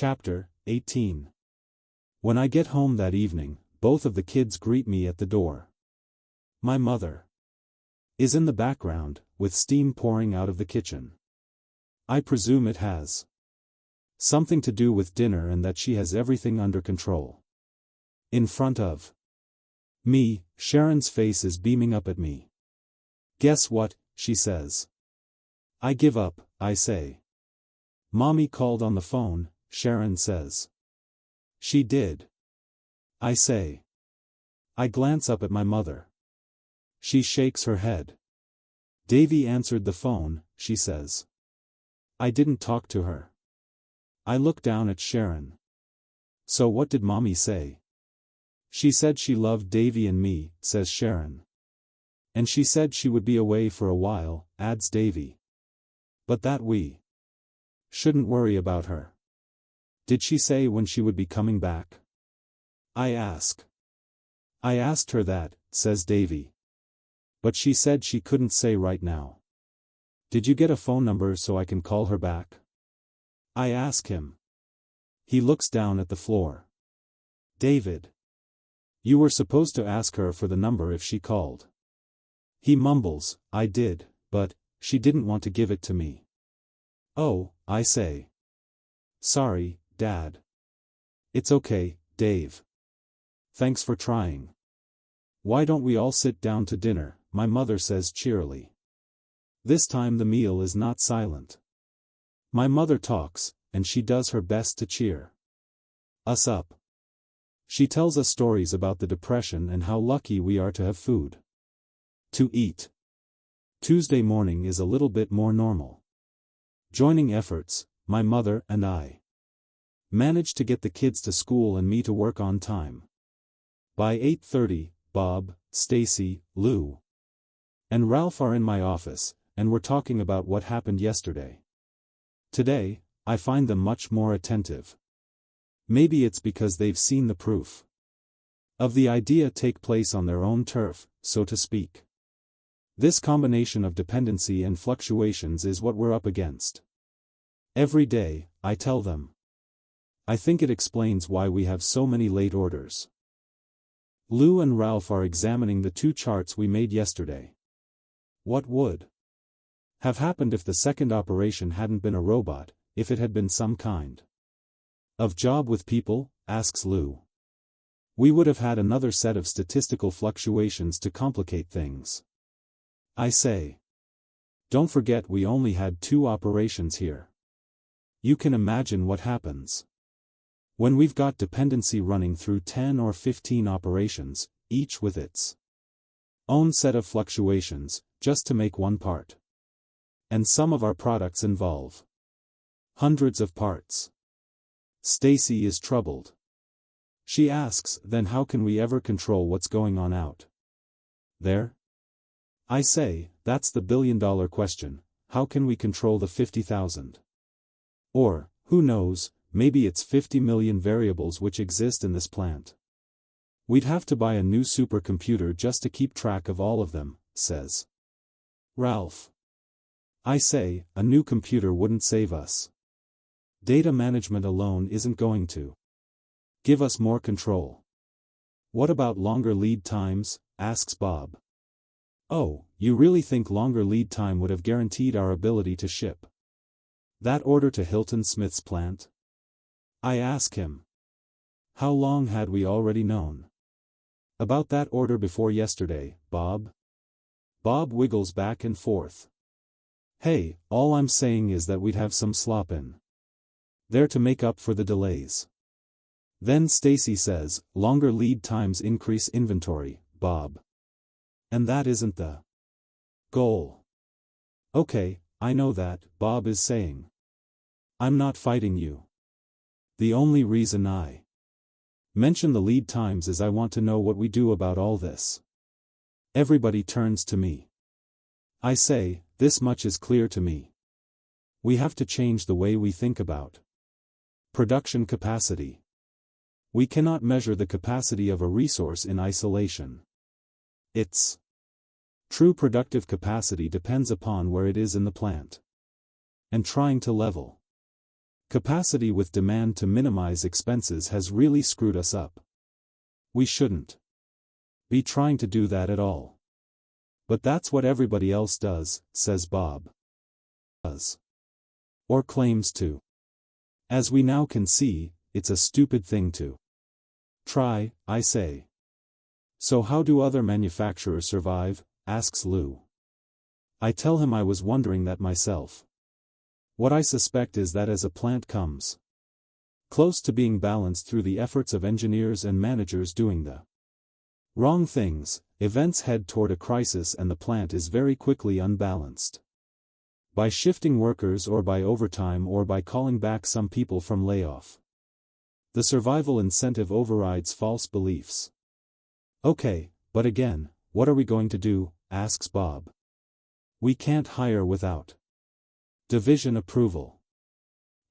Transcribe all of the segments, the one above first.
Chapter 18. When I get home that evening, both of the kids greet me at the door. My mother is in the background, with steam pouring out of the kitchen. I presume it has something to do with dinner and that she has everything under control. In front of me, Sharon's face is beaming up at me. "Guess what?" she says. "I give up," I say. "Mommy called on the phone," Sharon says. "She did," I say. I glance up at my mother. She shakes her head. "Davy answered the phone," she says. "I didn't talk to her." I look down at Sharon. "So what did Mommy say?" "She said she loved Davy and me," says Sharon. "And she said she would be away for a while," adds Davy. "But that we shouldn't worry about her." "Did she say when she would be coming back?" I ask. "I asked her that," says Davy. "But she said she couldn't say right now." "Did you get a phone number so I can call her back?" I ask him. He looks down at the floor. "David, you were supposed to ask her for the number if she called." He mumbles, "I did, but she didn't want to give it to me." "Oh," I say. "Sorry, Dad." "It's okay, Dave. Thanks for trying." "Why don't we all sit down to dinner?" my mother says cheerily. This time the meal is not silent. My mother talks, and she does her best to cheer us up. She tells us stories about the Depression and how lucky we are to have food to eat. Tuesday morning is a little bit more normal. Joining efforts, my mother and I manage to get the kids to school and me to work on time. By 8:30, Bob, Stacy, Lou, and Ralph are in my office, and we're talking about what happened yesterday. Today, I find them much more attentive. Maybe it's because they've seen the proof of the idea take place on their own turf, so to speak. This combination of dependency and fluctuations is what we're up against. Every day, I tell them. I think it explains why we have so many late orders. Lou and Ralph are examining the 2 charts we made yesterday. What would have happened if the second operation hadn't been a robot, if it had been some kind of job with people, asks Lou. We would have had another set of statistical fluctuations to complicate things. I say. Don't forget we only had 2 operations here. You can imagine what happens when we've got dependency running through 10 or 15 operations, each with its own set of fluctuations, just to make one part. And some of our products involve hundreds of parts. Stacy is troubled. She asks, "Then how can we ever control what's going on out there?" I say, "That's the billion-dollar question. How can we control the 50,000? Or, who knows, maybe it's 50 million variables which exist in this plant. We'd have to buy a new supercomputer just to keep track of all of them," says Ralph. I say, "A new computer wouldn't save us. Data management alone isn't going to give us more control." "What about longer lead times?" asks Bob. "Oh, you really think longer lead time would have guaranteed our ability to ship that order to Hilton Smith's plant?" I ask him. "How long had we already known about that order before yesterday, Bob?" Bob wiggles back and forth. "Hey, all I'm saying is that we'd have some slop in there to make up for the delays." Then Stacy says, "Longer lead times increase inventory, Bob. And that isn't the goal." "Okay, I know that," Bob is saying. "I'm not fighting you. The only reason I mention the lead times is I want to know what we do about all this." Everybody turns to me. I say, "This much is clear to me. We have to change the way we think about production capacity. We cannot measure the capacity of a resource in isolation. Its true productive capacity depends upon where it is in the plant. And trying to level Capacity with demand to minimize expenses has really screwed us up. We shouldn't be trying to do that at all. But that's what everybody else does, says Bob. Does. Or claims to. As we now can see, it's a stupid thing to try, I say. So how do other manufacturers survive? Asks Lou. I tell him I was wondering that myself. What I suspect is that as a plant comes close to being balanced through the efforts of engineers and managers doing the wrong things, events head toward a crisis and the plant is very quickly unbalanced. By shifting workers or by overtime or by calling back some people from layoff. The survival incentive overrides false beliefs. Okay, but again, what are we going to do? Asks Bob. We can't hire without division approval.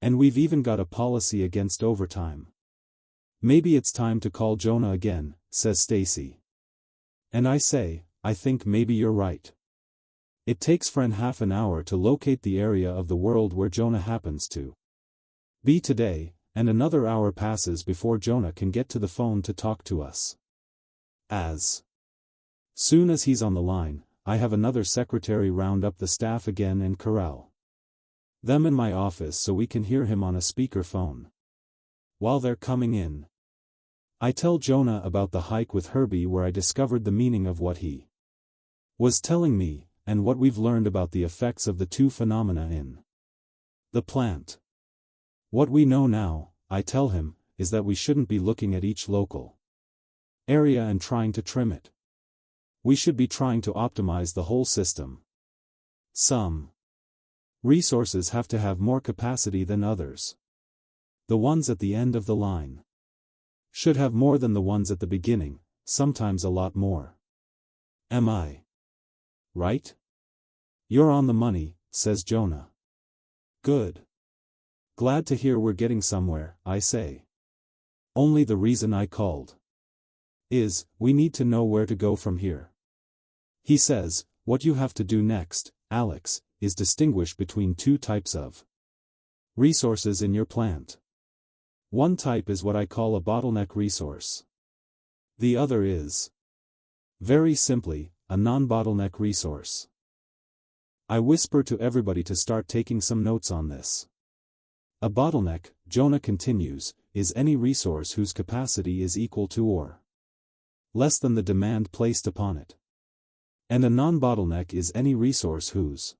And we've even got a policy against overtime. Maybe it's time to call Jonah again, says Stacy. And I say, I think maybe you're right. It takes Fran half an hour to locate the area of the world where Jonah happens to be today, and another hour passes before Jonah can get to the phone to talk to us. As soon as he's on the line, I have another secretary round up the staff again and corral them in my office so we can hear him on a speaker phone. While they're coming in, I tell Jonah about the hike with Herbie where I discovered the meaning of what he was telling me, and what we've learned about the effects of the two phenomena in the plant. What we know now, I tell him, is that we shouldn't be looking at each local area and trying to trim it. We should be trying to optimize the whole system. Some resources have to have more capacity than others. The ones at the end of the line should have more than the ones at the beginning, sometimes a lot more. Am I right? You're on the money, says Jonah. Good. Glad to hear we're getting somewhere, I say. Only the reason I called is, we need to know where to go from here. He says, what you have to do next, Alex, is distinguish between two types of resources in your plant. One type is what I call a bottleneck resource. The other is, very simply, a non-bottleneck resource. I whisper to everybody to start taking some notes on this. A bottleneck, Jonah continues, is any resource whose capacity is equal to or less than the demand placed upon it. And a non-bottleneck is any resource whose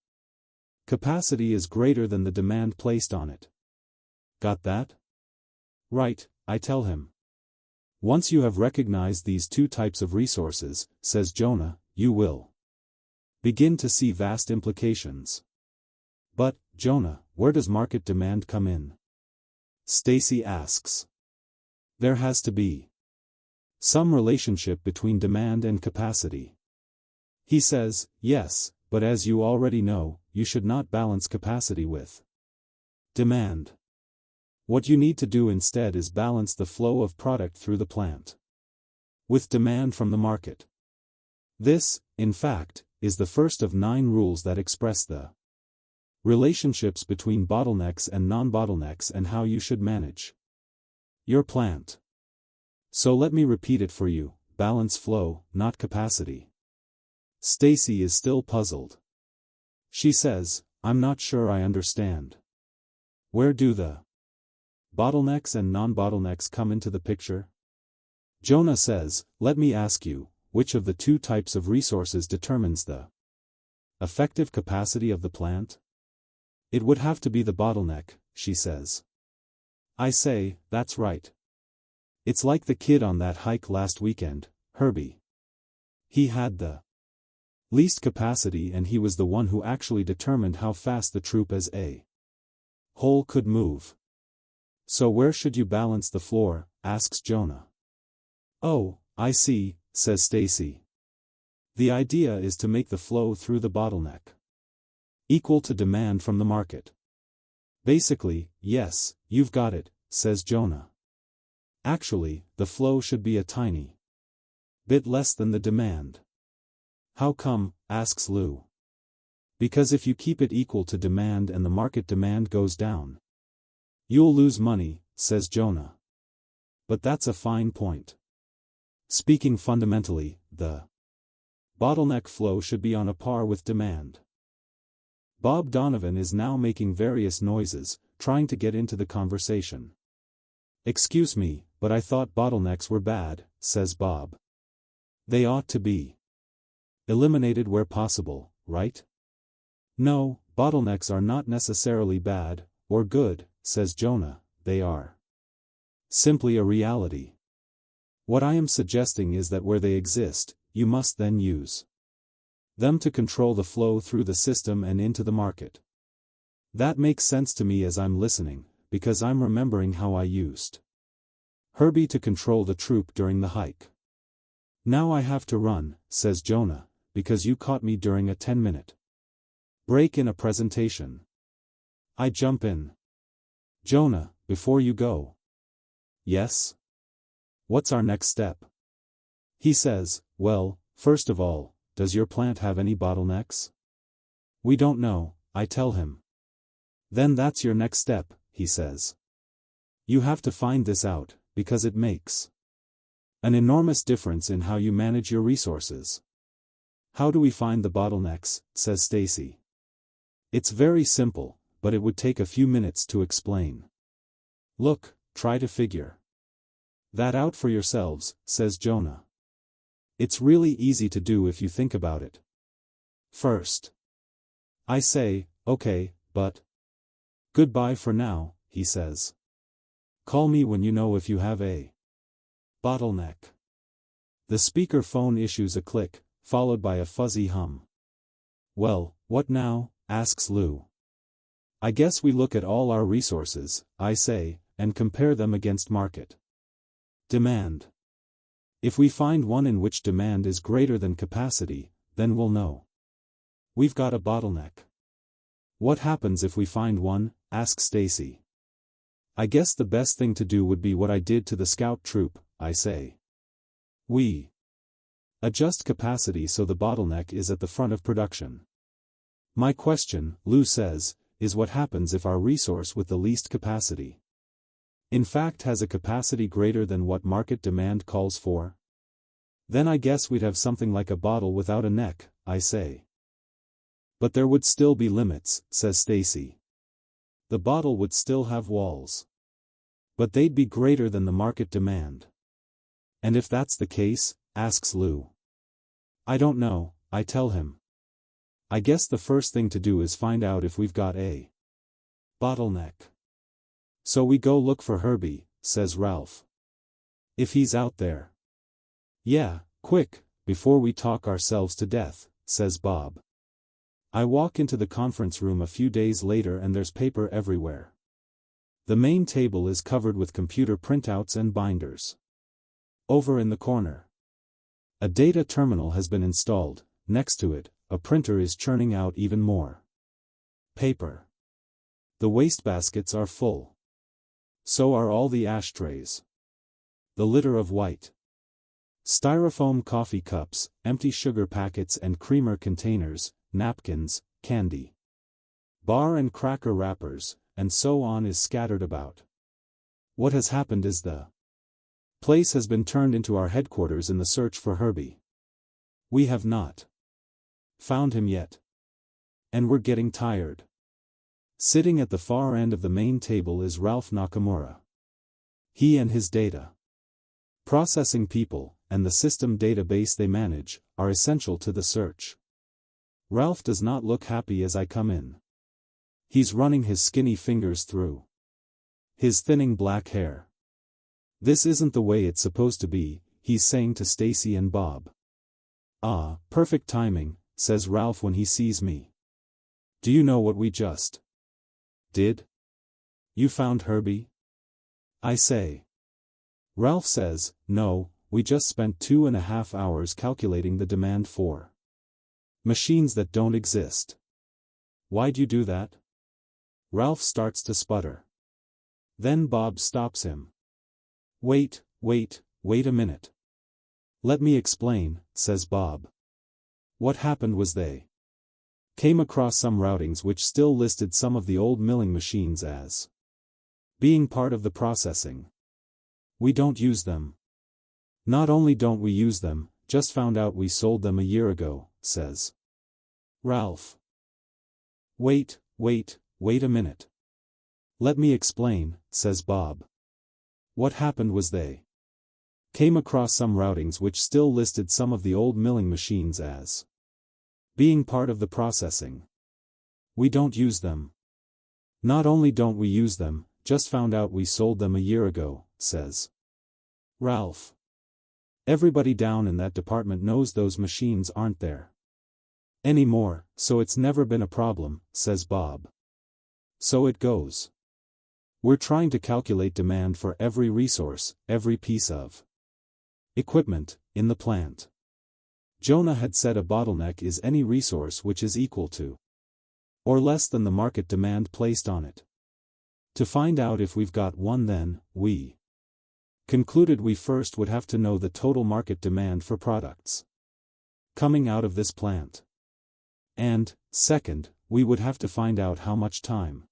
capacity is greater than the demand placed on it. Got that? Right, I tell him. Once you have recognized these two types of resources, says Jonah, you will begin to see vast implications. But, Jonah, where does market demand come in? Stacy asks. There has to be some relationship between demand and capacity. He says, yes, but as you already know, you should not balance capacity with demand. What you need to do instead is balance the flow of product through the plant with demand from the market. This, in fact, is the first of 9 rules that express the relationships between bottlenecks and non-bottlenecks and how you should manage your plant. So let me repeat it for you, balance flow, not capacity. Stacy is still puzzled. She says, I'm not sure I understand. Where do the bottlenecks and non-bottlenecks come into the picture? Jonah says, let me ask you, which of the two types of resources determines the effective capacity of the plant? It would have to be the bottleneck, she says. I say, that's right. It's like the kid on that hike last weekend, Herbie. He had the least capacity and he was the one who actually determined how fast the troop as a whole could move. So where should you balance the floor? Asks Jonah. Oh, I see, says Stacy. The idea is to make the flow through the bottleneck equal to demand from the market. Basically, yes, you've got it, says Jonah. Actually, the flow should be a tiny bit less than the demand. How come? Asks Lou. Because if you keep it equal to demand and the market demand goes down, You'll lose money, says Jonah. But that's a fine point. Speaking fundamentally, the bottleneck flow should be on a par with demand. Bob Donovan is now making various noises, trying to get into the conversation. Excuse me, but I thought bottlenecks were bad, says Bob. They ought to be eliminated where possible, right? No, bottlenecks are not necessarily bad, or good, says Jonah, they are simply a reality. What I am suggesting is that where they exist, you must then use them to control the flow through the system and into the market. That makes sense to me as I'm listening, because I'm remembering how I used Herbie to control the troop during the hike. Now I have to run, says Jonah, because you caught me during a 10-minute break in a presentation. I jump in. Jonah, before you go. Yes? What's our next step? He says, well, first of all, does your plant have any bottlenecks? We don't know, I tell him. Then that's your next step, he says. You have to find this out, because it makes an enormous difference in how you manage your resources. How do we find the bottlenecks, says Stacy. It's very simple, but it would take a few minutes to explain. Look, try to figure that out for yourselves, says Jonah. It's really easy to do if you think about it. First, I say, okay, but goodbye for now, he says. Call me when you know if you have a bottleneck. The speaker phone issues a click, followed by a fuzzy hum. Well, what now? Asks Lou. I guess we look at all our resources, I say, and compare them against market demand. If we find one in which demand is greater than capacity, then we'll know we've got a bottleneck. What happens if we find one? Asks Stacy. I guess the best thing to do would be what I did to the scout troop, I say. We adjust capacity so the bottleneck is at the front of production. My question, Lou says, is what happens if our resource with the least capacity in fact has a capacity greater than what market demand calls for? Then I guess we'd have something like a bottle without a neck, I say. But there would still be limits, says Stacy. The bottle would still have walls. But they'd be greater than the market demand. And if that's the case, asks Lou. I don't know, I tell him. I guess the first thing to do is find out if we've got a bottleneck. So we go look for Herbie, says Ralph. If he's out there. Yeah, quick, before we talk ourselves to death, says Bob. I walk into the conference room a few days later and there's paper everywhere. The main table is covered with computer printouts and binders. Over in the corner, a data terminal has been installed. Next to it, a printer is churning out even more paper. The wastebaskets are full. So are all the ashtrays. The litter of white styrofoam coffee cups, empty sugar packets and creamer containers, napkins, candy bar and cracker wrappers, and so on is scattered about. What has happened is the place has been turned into our headquarters in the search for Herbie. We have not found him yet. And we're getting tired. Sitting at the far end of the main table is Ralph Nakamura. He and his data processing people, and the system database they manage, are essential to the search. Ralph does not look happy as I come in. He's running his skinny fingers through his thinning black hair. This isn't the way it's supposed to be, he's saying to Stacy and Bob. Ah, perfect timing, says Ralph when he sees me. Do you know what we just did? You found Herbie? I say. Ralph says, no, we just spent 2.5 hours calculating the demand for machines that don't exist. Why'd you do that? Ralph starts to sputter. Then Bob stops him. Wait a minute. Let me explain, says Bob. What happened was they came across some routings which still listed some of the old milling machines as Being part of the processing. We don't use them. Not only don't we use them, just found out we sold them a year ago, says Ralph. Wait a minute. Let me explain, says Bob. What happened was they came across some routings which still listed some of the old milling machines as being part of the processing. We don't use them. Not only don't we use them, just found out we sold them a year ago, says Ralph. Everybody down in that department knows those machines aren't there anymore, so it's never been a problem, says Bob. So it goes. We're trying to calculate demand for every resource, every piece of equipment in the plant. Jonah had said a bottleneck is any resource which is equal to or less than the market demand placed on it. To find out if we've got one, then we concluded we first would have to know the total market demand for products coming out of this plant. And, second, we would have to find out how much time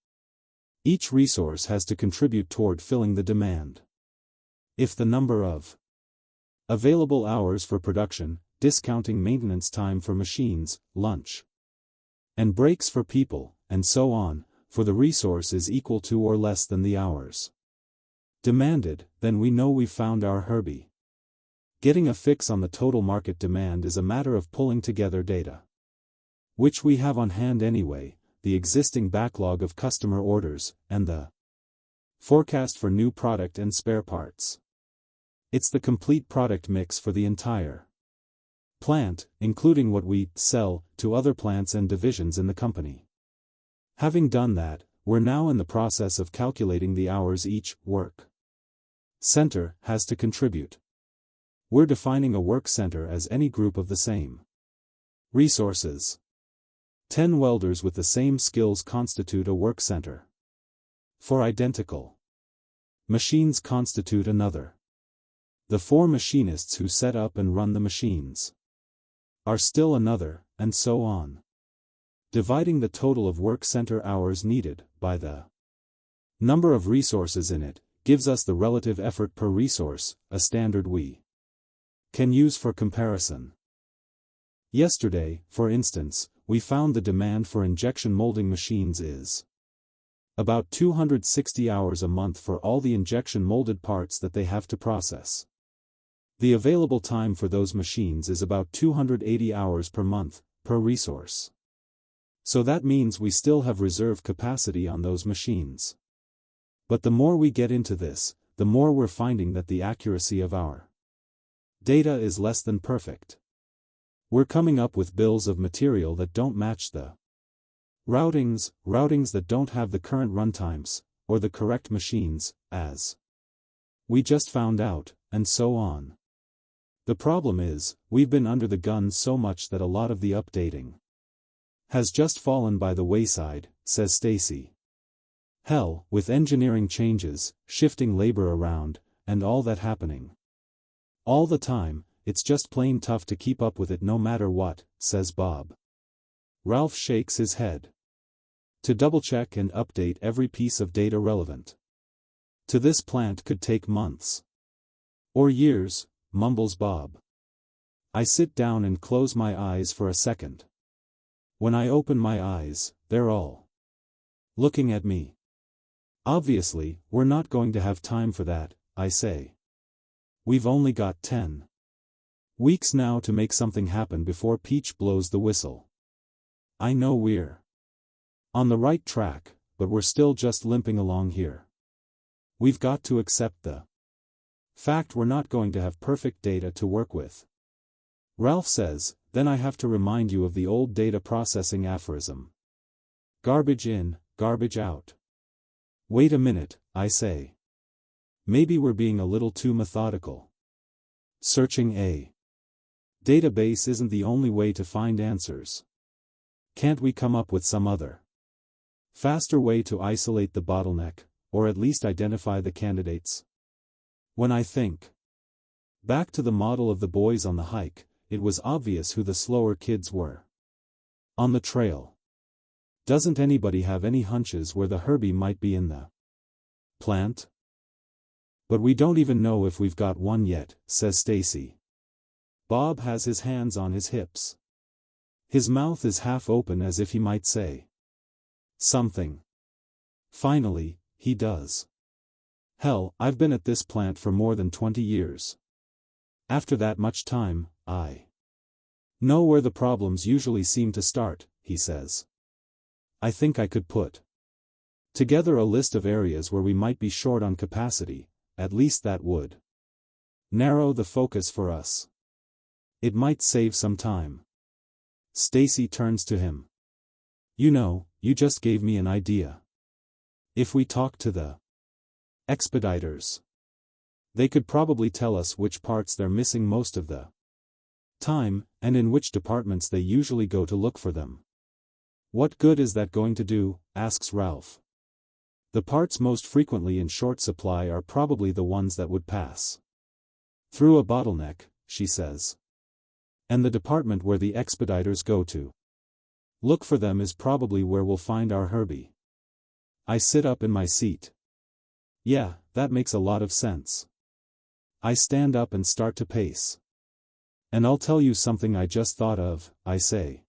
each resource has to contribute toward filling the demand. If the number of available hours for production, discounting maintenance time for machines, lunch, and breaks for people, and so on, for the resource is equal to or less than the hours demanded, then we know we've found our Herbie. Getting a fix on the total market demand is a matter of pulling together data, which we have on hand anyway, the existing backlog of customer orders, and the forecast for new product and spare parts. It's the complete product mix for the entire plant, including what we sell to other plants and divisions in the company. Having done that, we're now in the process of calculating the hours each work center has to contribute. We're defining a work center as any group of the same resources. 10 welders with the same skills constitute a work center. 4 identical machines constitute another. The 4 machinists who set up and run the machines are still another, and so on. Dividing the total of work center hours needed by the number of resources in it gives us the relative effort per resource, a standard we can use for comparison. Yesterday, for instance, we found the demand for injection molding machines is about 260 hours a month for all the injection molded parts that they have to process. The available time for those machines is about 280 hours per month, per resource. So that means we still have reserve capacity on those machines. But the more we get into this, the more we're finding that the accuracy of our data is less than perfect. We're coming up with bills of material that don't match the routings that don't have the current runtimes, or the correct machines, as we just found out, and so on. The problem is, we've been under the gun so much that a lot of the updating has just fallen by the wayside, says Stacy. Hell, with engineering changes, shifting labor around, and all that happening all the time, it's just plain tough to keep up with it no matter what, says Bob. Ralph shakes his head. To double-check and update every piece of data relevant to this plant could take months. Or years, mumbles Bob. I sit down and close my eyes for a second. When I open my eyes, they're all looking at me. Obviously, we're not going to have time for that, I say. We've only got 10 weeks now to make something happen before Peach blows the whistle. I know we're on the right track, but we're still just limping along here. We've got to accept the fact we're not going to have perfect data to work with. Ralph says, then I have to remind you of the old data processing aphorism. Garbage in, garbage out. Wait a minute, I say. Maybe we're being a little too methodical. Searching a database isn't the only way to find answers. Can't we come up with some other faster way to isolate the bottleneck, or at least identify the candidates? When I think back to the model of the boys on the hike, it was obvious who the slower kids were on the trail. Doesn't anybody have any hunches where the Herbie might be in the Plant? But we don't even know if we've got one yet, says Stacy. Bob has his hands on his hips. His mouth is half open as if he might say something. Finally, he does. Hell, I've been at this plant for more than 20 years. After that much time, I know where the problems usually seem to start, he says. I think I could put together a list of areas where we might be short on capacity. At least that would narrow the focus for us. It might save some time. Stacy turns to him. You know, you just gave me an idea. If we talk to the expediters, they could probably tell us which parts they're missing most of the time, and in which departments they usually go to look for them. What good is that going to do? Asks Ralph. The parts most frequently in short supply are probably the ones that would pass through a bottleneck, she says. And the department where the expediters go to look for them is probably where we'll find our Herbie. I sit up in my seat. Yeah, that makes a lot of sense. I stand up and start to pace. And I'll tell you something I just thought of, I say.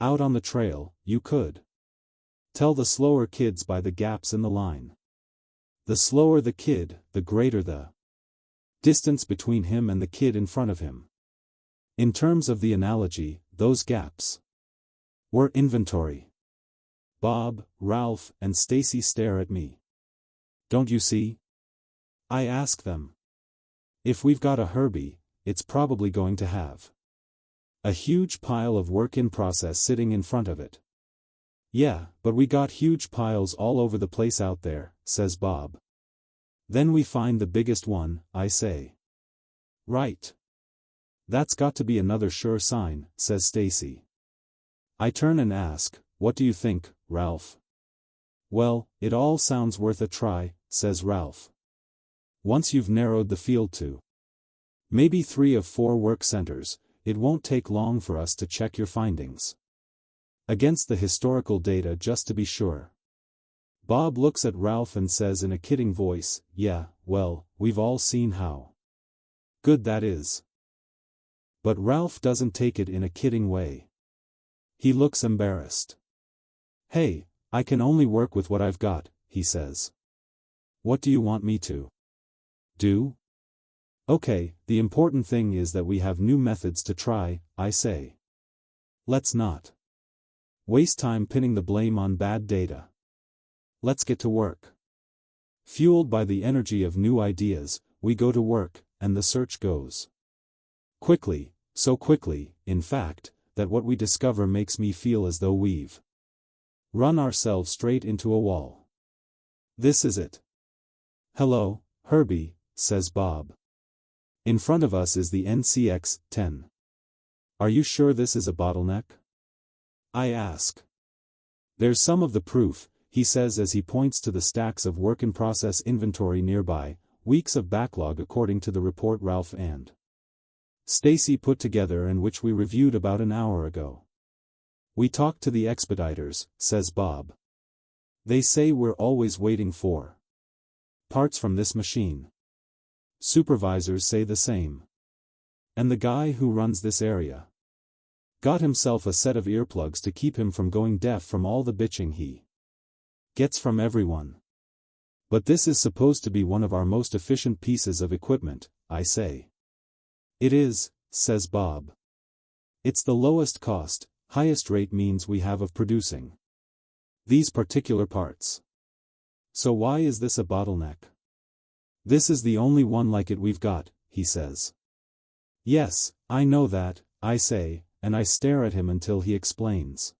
Out on the trail, you could tell the slower kids by the gaps in the line. The slower the kid, the greater the distance between him and the kid in front of him. In terms of the analogy, those gaps were inventory. Bob, Ralph, and Stacy stare at me. Don't you see? I ask them. If we've got a Herbie, it's probably going to have a huge pile of work in process sitting in front of it. Yeah, but we got huge piles all over the place out there, says Bob. Then we find the biggest one, I say. Right. That's got to be another sure sign, says Stacy. I turn and ask, what do you think, Ralph? Well, it all sounds worth a try, says Ralph. Once you've narrowed the field to maybe 3 of 4 work centers, it won't take long for us to check your findings against the historical data just to be sure. Bob looks at Ralph and says in a kidding voice, yeah, well, we've all seen how good that is. But Ralph doesn't take it in a kidding way. He looks embarrassed. Hey, I can only work with what I've got, he says. What do you want me to do? Okay, the important thing is that we have new methods to try, I say. Let's not waste time pinning the blame on bad data. Let's get to work. Fueled by the energy of new ideas, we go to work, and the search goes quickly, so quickly, in fact, that what we discover makes me feel as though we've run ourselves straight into a wall. This is it. Hello, Herbie, says Bob. In front of us is the NCX-10. Are you sure this is a bottleneck? I ask. There's some of the proof, he says as he points to the stacks of work-in-process inventory nearby, weeks of backlog according to the report Ralph and Stacy put together and which we reviewed about an hour ago. We talked to the expediters, says Bob. They say we're always waiting for parts from this machine. Supervisors say the same. And the guy who runs this area got himself a set of earplugs to keep him from going deaf from all the bitching he gets from everyone. But this is supposed to be one of our most efficient pieces of equipment, I say. It is, says Bob. It's the lowest cost, highest rate means we have of producing these particular parts. So why is this a bottleneck? This is the only one like it we've got, he says. Yes, I know that, I say, and I stare at him until he explains.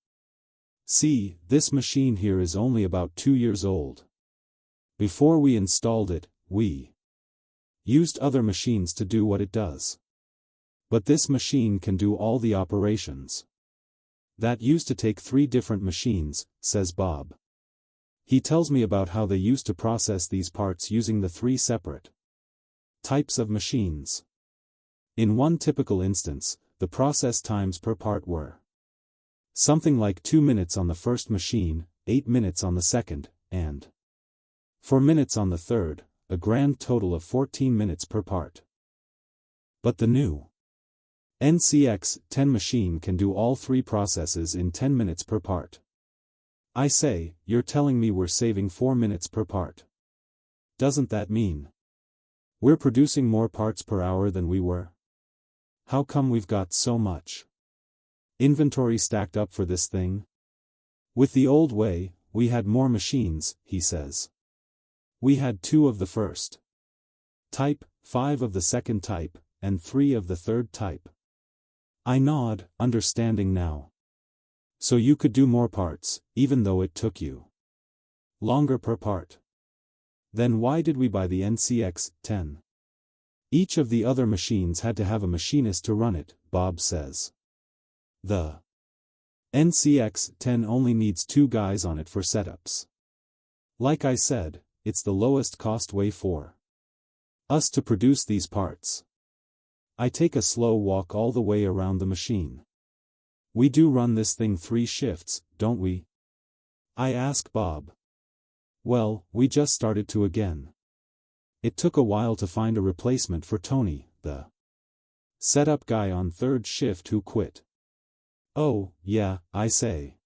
See, this machine here is only about 2 years old. Before we installed it, we used other machines to do what it does. But this machine can do all the operations. That used to take 3 different machines, says Bob. He tells me about how they used to process these parts using the 3 separate types of machines. In one typical instance, the process times per part were something like 2 minutes on the first machine, 8 minutes on the second, and 4 minutes on the third, a grand total of 14 minutes per part. But the new NCX-10 machine can do all 3 processes in 10 minutes per part. I say, you're telling me we're saving 4 minutes per part. Doesn't that mean we're producing more parts per hour than we were? How come we've got so much inventory stacked up for this thing? With the old way, we had more machines, he says. We had 2 of the first type, 5 of the second type, and 3 of the third type. I nod, understanding now. So you could do more parts, even though it took you longer per part. Then why did we buy the NCX-10? Each of the other machines had to have a machinist to run it, Bob says. The NCX-10 only needs 2 guys on it for setups. Like I said, it's the lowest cost way for us to produce these parts. I take a slow walk all the way around the machine. We do run this thing 3 shifts, don't we? I ask Bob. Well, we just started to again. It took a while to find a replacement for Tony, the setup guy on 3rd shift who quit. Oh, yeah, I say.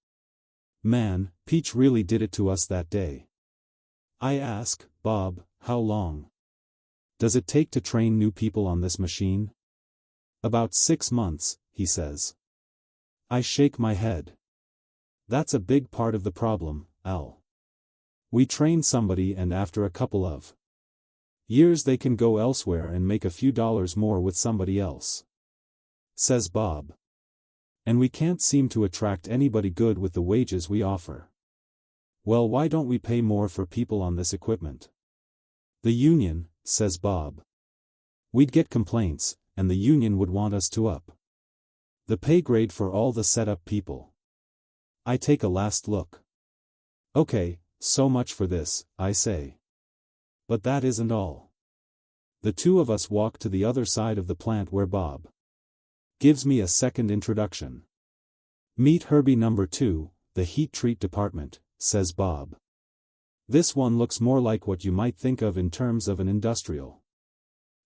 Man, Peach really did it to us that day. I ask, Bob, how long does it take to train new people on this machine? About 6 months, he says. I shake my head. That's a big part of the problem, Al. We train somebody and after a couple of years they can go elsewhere and make a few dollars more with somebody else, says Bob. And we can't seem to attract anybody good with the wages we offer. Well, why don't we pay more for people on this equipment? The union, says Bob. We'd get complaints, and the union would want us to up the pay grade for all the setup people. I take a last look. Okay, so much for this, I say. But that isn't all. The 2 of us walk to the other side of the plant where Bob gives me a second introduction. Meet Herbie number 2, the heat treat department, says Bob. This one looks more like what you might think of in terms of an industrial.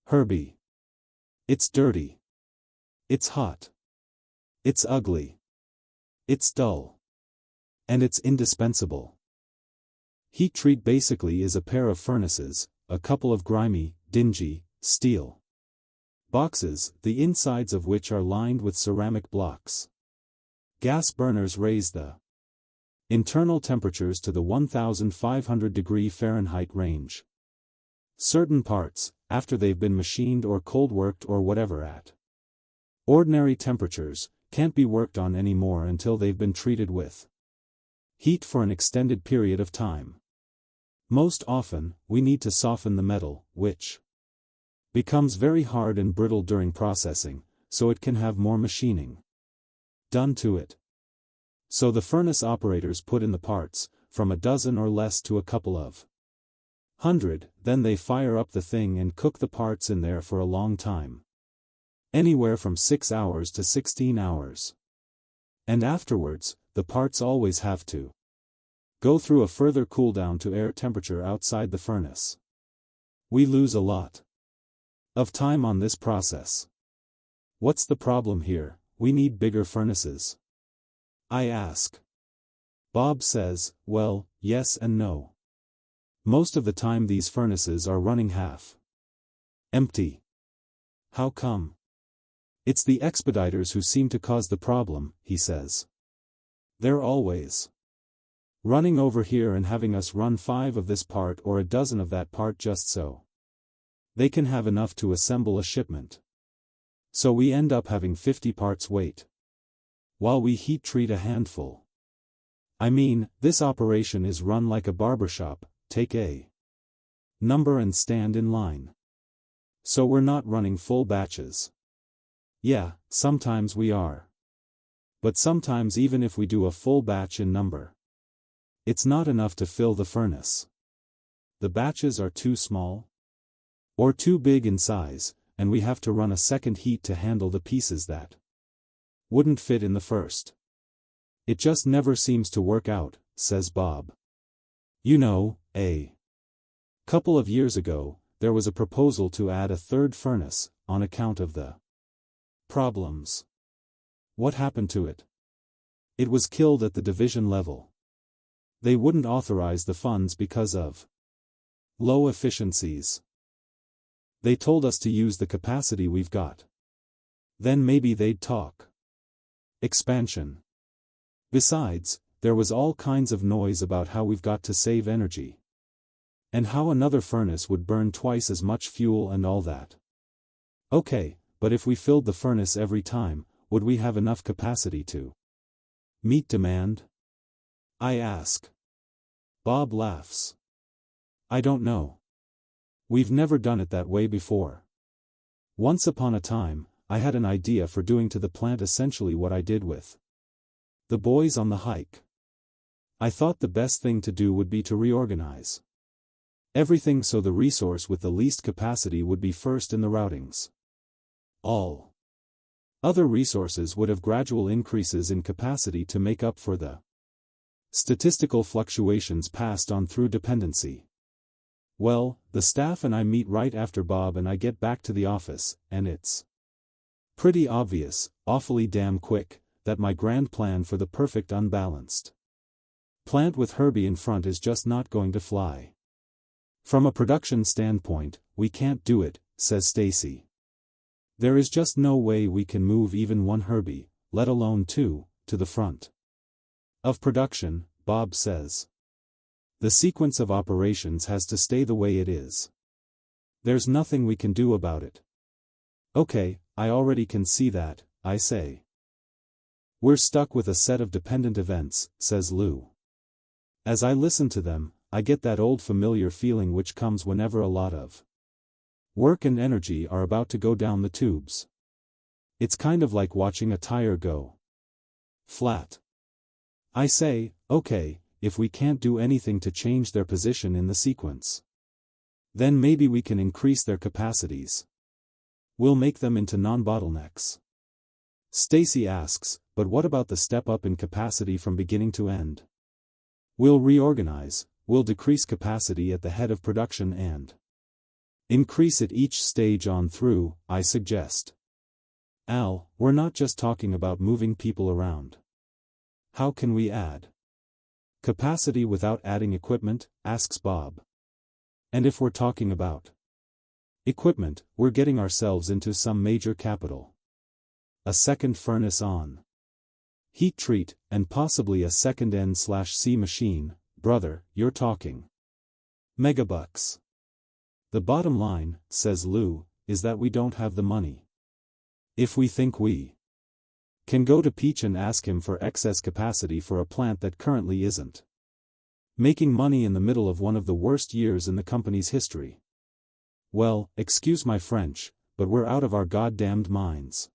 Herbie. It's dirty. It's hot. It's ugly. It's dull. And it's indispensable. Heat treat basically is a pair of furnaces, a couple of grimy, dingy, steel boxes, the insides of which are lined with ceramic blocks. Gas burners raise the internal temperatures to the 1500 degree Fahrenheit range. Certain parts, after they've been machined or cold-worked or whatever at ordinary temperatures, can't be worked on anymore until they've been treated with heat for an extended period of time. Most often, we need to soften the metal, which becomes very hard and brittle during processing, so it can have more machining done to it. So the furnace operators put in the parts, from a dozen or less to a couple of 100, then they fire up the thing and cook the parts in there for a long time. Anywhere from 6 hours to 16 hours. And afterwards, the parts always have to go through a further cooldown to air temperature outside the furnace. We lose a lot of time on this process. What's the problem here? We need bigger furnaces. I ask. Bob says, well, yes and no. Most of the time these furnaces are running half empty. How come? It's the expediters who seem to cause the problem, he says. They're always running over here and having us run 5 of this part or a dozen of that part just so they can have enough to assemble a shipment. So we end up having 50 parts wait while we heat treat a handful. I mean, this operation is run like a barbershop, take a number and stand in line. So we're not running full batches. Yeah, sometimes we are. But sometimes even if we do a full batch in number, it's not enough to fill the furnace. The batches are too small or too big in size, and we have to run a second heat to handle the pieces that wouldn't fit in the first. It just never seems to work out, says Bob. You know, Couple of years ago, there was a proposal to add a third furnace, on account of the problems. What happened to it? It was killed at the division level. They wouldn't authorize the funds because of low efficiencies. They told us to use the capacity we've got. Then maybe they'd talk expansion. Besides, there was all kinds of noise about how we've got to save energy. And how another furnace would burn twice as much fuel and all that. Okay, but if we filled the furnace every time, would we have enough capacity to meet demand? I ask. Bob laughs. I don't know. We've never done it that way before. Once upon a time, I had an idea for doing to the plant essentially what I did with the boys on the hike. I thought the best thing to do would be to reorganize everything so the resource with the least capacity would be first in the routings. All other resources would have gradual increases in capacity to make up for the statistical fluctuations passed on through dependency. Well, the staff and I meet right after Bob and I get back to the office, and it's pretty obvious, awfully damn quick, that my grand plan for the perfect unbalanced plant with Herbie in front is just not going to fly. From a production standpoint, we can't do it, says Stacy. There is just no way we can move even one Herbie, let alone two, to the front of production, Bob says. The sequence of operations has to stay the way it is. There's nothing we can do about it. Okay, I already can see that, I say. We're stuck with a set of dependent events, says Lou. As I listen to them, I get that old familiar feeling which comes whenever a lot of work and energy are about to go down the tubes. It's kind of like watching a tire go flat. I say, okay, if we can't do anything to change their position in the sequence, then maybe we can increase their capacities. We'll make them into non-bottlenecks. Stacy asks, but what about the step up in capacity from beginning to end? We'll reorganize, we'll decrease capacity at the head of production and increase at each stage on through, I suggest. Al, we're not just talking about moving people around. How can we add capacity without adding equipment, asks Bob. And if we're talking about equipment, we're getting ourselves into some major capital. A second furnace on heat treat, and possibly a second N/C machine. Brother, you're talking megabucks. The bottom line, says Lou, is that we don't have the money. If we think we can go to Peach and ask him for excess capacity for a plant that currently isn't making money in the middle of one of the worst years in the company's history, well, excuse my French, but we're out of our goddamned minds.